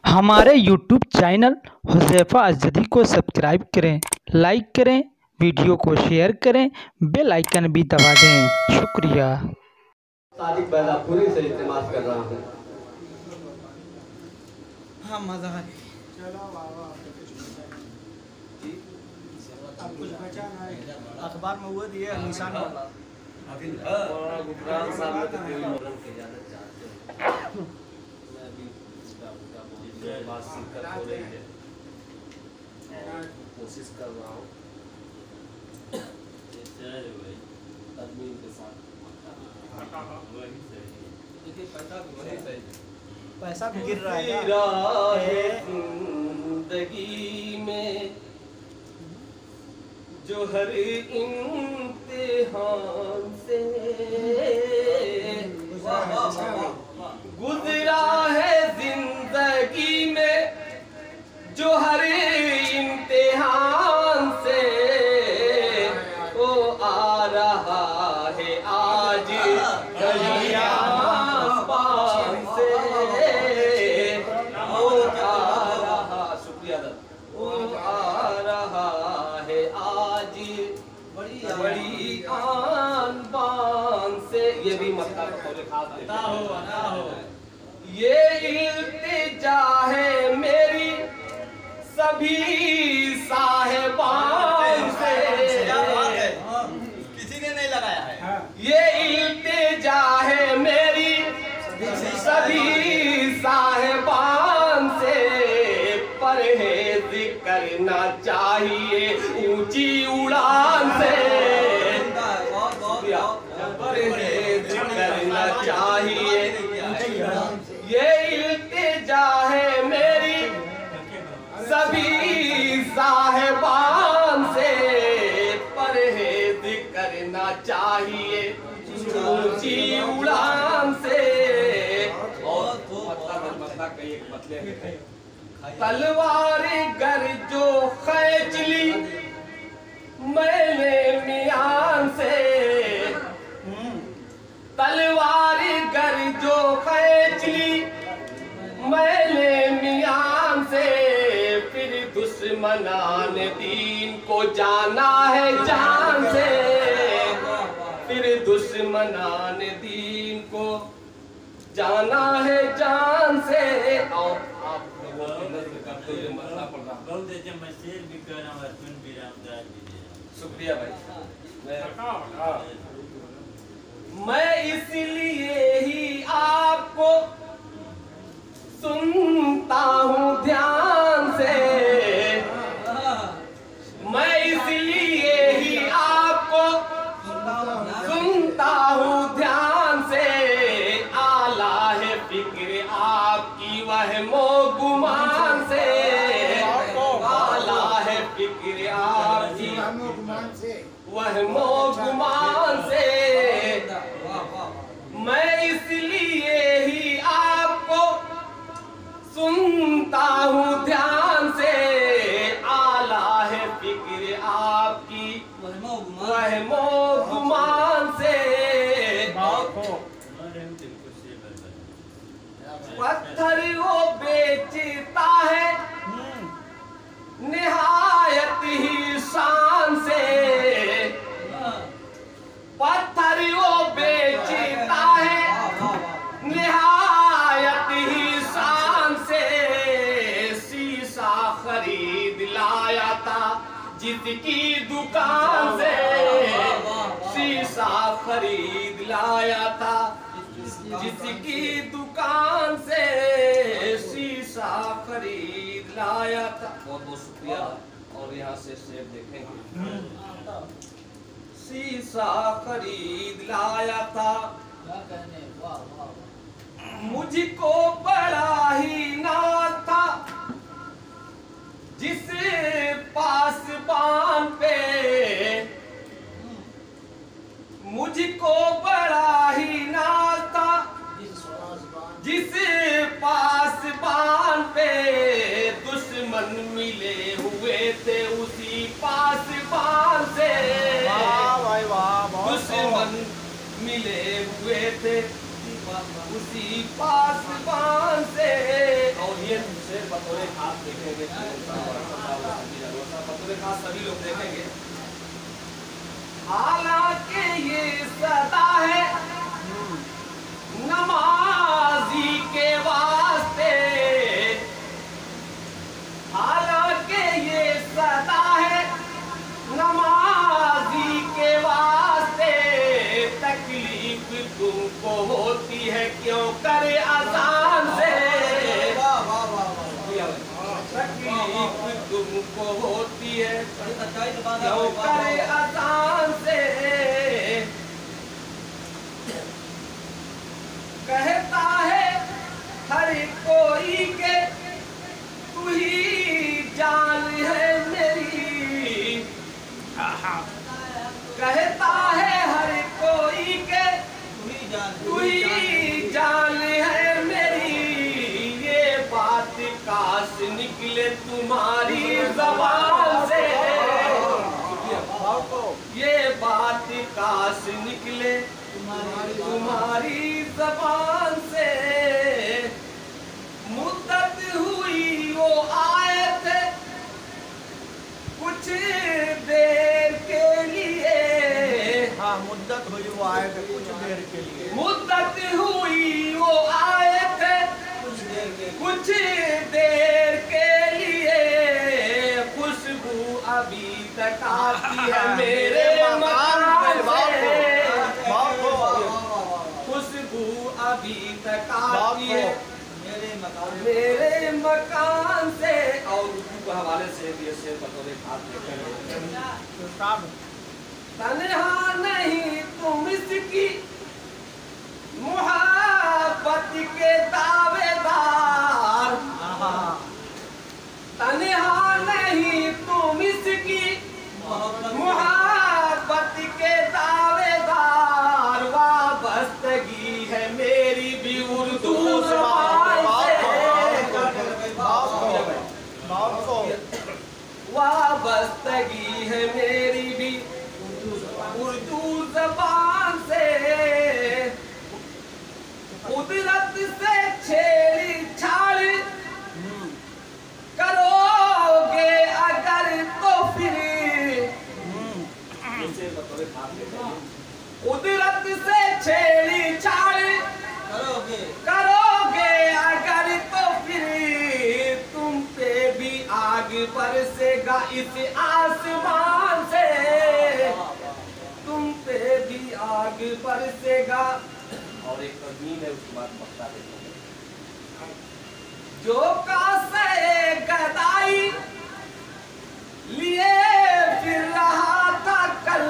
हमारे YouTube channel Huzaifa अज़दी को subscribe करें, लाइक करें, वीडियो को शेयर करें, बेल आइकन भी दबा दें। शुक्रिया। तारीख बैलापुरी से इस्तेमाल कर रहा हूँ। हाँ मज़ा है। अब कुछ बचा नहीं, अखबार में वो दिए निशान कोशिश कर रहा हूँ आदमी के साथ। पैसा भी गिर रहा है जिंदगी में जो हर इम्तिहान से गुजरा है जिंदगी में जो हर इम्तिहान से वो आ रहा है आज गलियां से वो आ रहा। शुक्रिया वो आ रहा है आज बड़ी आन बान से। ये भी मतलब ये इल्तिजा है मेरी सभी साहिबान से। किसी ने नहीं लगाया है। ये इल्तिजा है मेरी सभी साहिबान से। परहेज करना चाहिए ऊंची उड़ान से। परहेज करना चाहिए। ये इल्तिजा है मेरी सभी साहिबान से। परहेज करना चाहिए ऊंची उड़ान से। और तलवार गर जो खींच ली मैंने मियान से। तलवार गर जो खींच ली मैंने मियान से। फिर दुश्मनान दीन को जाना है जान से। फिर दुश्मनान दीन को जाना है जान से। और आप लोगों की नज़र करते हुए मरना पड़ रहा। शुक्रिया भाई। मैं इसलिए ही आपको सुनता हूँ ध्यान से। मैं इसलिए ही आपको सुनता हूँ ध्यान से। आला है फिक्र आपकी वहमो गुमान से। आला है फिक्र आपकी वहमो गुमान से। मैं इसलिए ही आपको सुनता हूँ ध्यान से। आला है फिक्र आपकी वहमो गुमान से। पत्थर वो बेचता है निहायत ही शान से। पत्थर वो बेचता है निहायत ही शान से। शीशा खरीद लाया था जिसकी दुकान से। शीशा खरीद लाया था जिसकी दुकान से। शीशा खरीद लाया था। बहुत बहुत शुक्रिया। और यहाँ से शेर देखेंगे। शीशा खरीद लाया था मुझको बड़ा ही नाज था जिस पासबान पे। मुझको बड़ा ही नाज था जिस पासबान पे। दुश्मन मिले हुए थे उसी पासबान से। दुश्मन मिले हुए थे उसी पासबान से। और ये शेर बतौरे खास देखेंगे, बतौरे खास सभी लोग देखेंगे। हालांकि ये सदा है नमाजी के वास्ते, हालांकि ये सदा है नमाजी के वास्ते, तकलीफ तुमको होती है क्यों करे अजान से, तकलीफ तुमको होती है क्यों करे अजान से, कहता है हर कोई के तू ही जान है मेरी, कहता है हर कोई के तू ही जान है मेरी, ये बात काश निकले तुम्हारी ज़बान से, ये बात काश निकले तुम्हारी ज़बान से, मुद्दत हुई वो आए थे कुछ देर के लिए, हाँ मुद्दत हुई वो आए थे कुछ देर के लिए, मुद्दत हुई वो आए थे कुछ देर के लिए, खुशबू अभी तक आती है मेरे मकान से, खुशबू अभी तक आती है मेरे मकान से। और उर्दू के हवाले से ये शेर बतौरे खास देखेंगे। तन्हा नहीं तुम इसकी मुहब्बत के दावेदार, तन्हा नहीं तुम इसकी मुहब्बत के दावेदार, वाबस्तगी है मेरी भी उर्दू ज़बान से, वाबस्तगी है मेरी भी उर्दू ज़बान से, कुदरत से छेड़ी छाड़ करोगे अगर तो फिर, कुदरत से छेड़ी छाड़ करोगे अगर तो फिर, तुम पे भी आग बरसेगा इस आसमान से, तुम पे भी आग बरसेगा। और एक तज़मीन है उसके बाद मक्ता देखेंगे। जो कासे गदाई लिए फिर रहा था कल,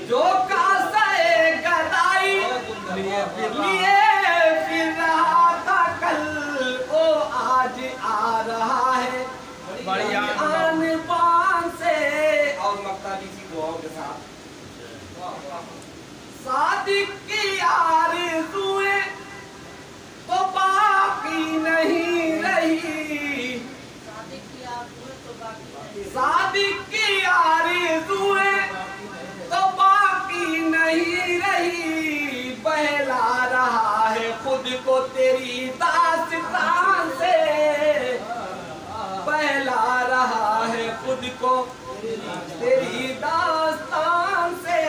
जो कासे गदाई लिए फिर रहा था कल, ओ आज आ रहा है आन बान से। और मक्ता इसी दुआओं के साथ, सादिक की आरज़ुएं तो बाकी नहीं रही, सादिक की आरज़ुएं तो बाकी नहीं रही, बहला रहा है खुद को तेरी दास्तान से, बहला रहा है खुद को तेरी दास्तान से।